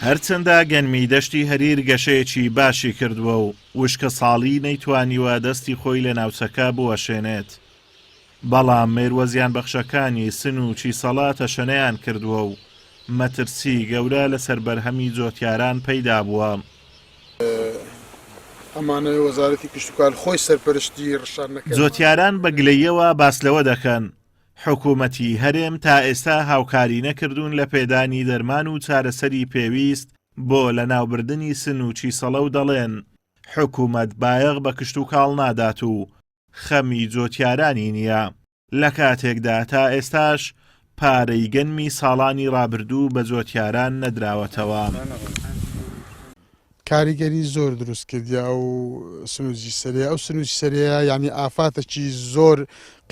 هەرچەندە گەنمی دەشتی هەریر گەشەیەکی باشی کردووە و وشکە ساڵی نەیتوانیوە دەستی خۆی لە ناوچەکە بوەشێنێت. بەڵام مێرووە بەخشەکانی سن و چیسەڵاتە شەنەیان کردووە و مەترسی گەورە لەسەر بەرهەمی جۆتیاران پەیدا بووە. ئەمانە وەزارەتی کشتتوکار خۆی سەرپەرشتی ڕشانەکە جۆتیاران بە گلەیەوە باسلەوە دەکەن حکوومەتی هەرێم تا ئێستا هاوکاری نەکردوون لە پێدانی دەرمان و چارەسەری پێویست بۆ لە ناوبردننی سن و چیسەڵە و دەڵێن حکوومەت بایەغ بە کشت و کاڵ نادات و خەمی جۆتیارانی نییە. لە کاتێکدا تا ئێستاش پارەی گەنمی ساڵانی ڕابردوو بە جۆتیاران نەدراوەتەوە. کاریگەری زۆر دروست کردیا و سنووجی سەرەیە ئەو سنووجی سەرەیە یعنی ئافاتێکی زۆر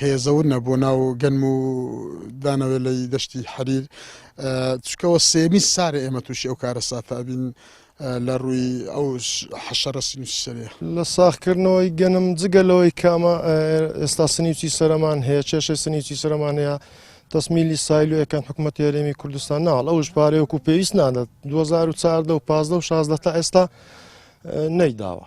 قێزەور نەبوو ناو گەنم و دانەوێ لەی دەشتی حەریر چکەوە سێمی سارە ئێمە تووشی ئەو کارە ساتابین لە ڕووی ئەو حەشەرە سنووجی سەرەیە لە ساختکردنەوەی گەنم جگەلەوەی کامە ئێستا سنیوچی سەرمان هەیە کێشەی سنیوچی سەرمان هەیە تەسمیلی سایلوەکان حکوومەتی هەرێمی کوردستان ناڵ ئەوش پارەیەکو پێویست نادات 2014 و 15 و 16 تا ئێستا نەیداوە.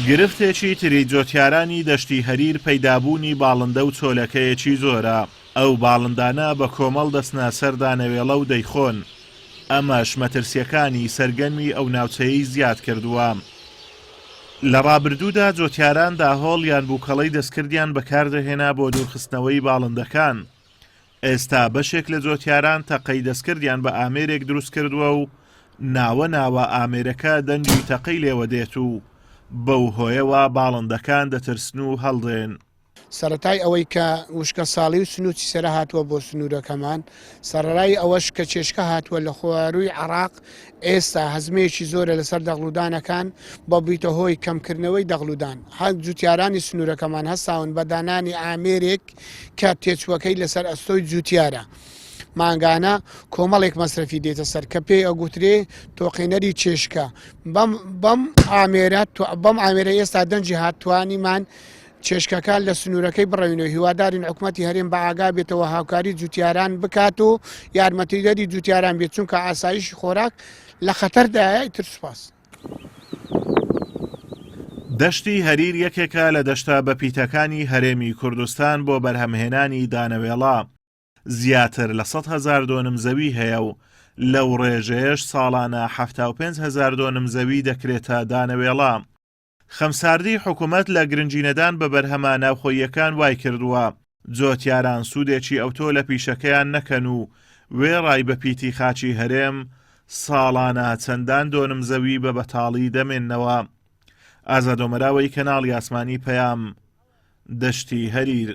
گرفتێکی تری جۆتیارانی دەشتی هەریر پەیدابوونی باڵندە و چۆلەکەیەکی زۆرە. ئەو باڵندانە بە کۆمەڵ دەستنە سەر دانەوێڵە و دەیخۆن. ئەمەش مەترسیەکانی سەرگەنمی ئەو ناوچەیەی زیاد کردووە. لە ڕابردوودا جۆتیاران داهۆڵ یان بووکەڵەی دەستکردیان بەکاردەهێنا بۆ دوورخستنەوەی باڵندەکان. ئێستا بەشێک لە جۆتیاران تەقەی دەستکردیان بە ئامێرێک دروست کردووە و ناوە ئامێرەکە دەنگی تەقەی لێوە دێت و بەو هۆیەوە باڵندەکان دەترسن و هەڵدێن. سەرەتای ئەوەی کە وشکە ساڵی و سنووتی سەرە هاتووە بۆ سنوورەکەمان سەرڕای ئەوەش کە چێشکە هاتووە لە خۆوارووی عێراق ئێستا هەزمەیەکی زۆرە لەسەر دەغڵودانەکان بە بیتە هۆی کەمکردنەوەی دەغڵودان. هەر جوتیارانی سنوورەکەمان هەستاون بە دانانی ئامێرێک کە تێچووەکەی لەسەر ئەستۆی جوتیارە. مانگانە کۆمەڵێک مەسرفی دێتە سەر کە پێی ئەگوترێ تۆقینەری چێشکە بەم ئامێرە ئێستا دەنجی هاتوانیمان چێشکەکان لە سنوورەکەی بڕەوینەوە. هیوادارین حکوومەتی هەرێم بە ئاگا بێتەوە هاوکاری جوتیاران بکات و یارمەتیدەری جوتیاران بێت چونکە ئاسایشی خۆراک لە خەتەردایە. ئیتر سوپاس. دەشتی هەریر یەکێکە لە دەشتە بەپیتەکانی هەرێمی کوردستان بۆ بەرهەمهێنانی دانەوێڵە. زیاتر لە 100,000 دۆنم زەوی هەیە و لەو ڕێژەیەش ساڵانە 75,000 دۆنم زەوی دەکرێتە دانەوێڵە. خەمساردی حکوومەت لە گرنجینەدان بە بەرهەمە ناوخۆییەکان وای کردووە جۆتیاران سوودێکی ئەوتۆ لە پیشەکەیان نەکەن و وێڕای بە پیتی خاچی هەرێم ساڵانە چەندان دۆنم زەوی بە بەتاڵی دەمێننەوە. ئازادۆمەراوەی کەناڵی ئاسمانی پەیام، دەشتی هەریر.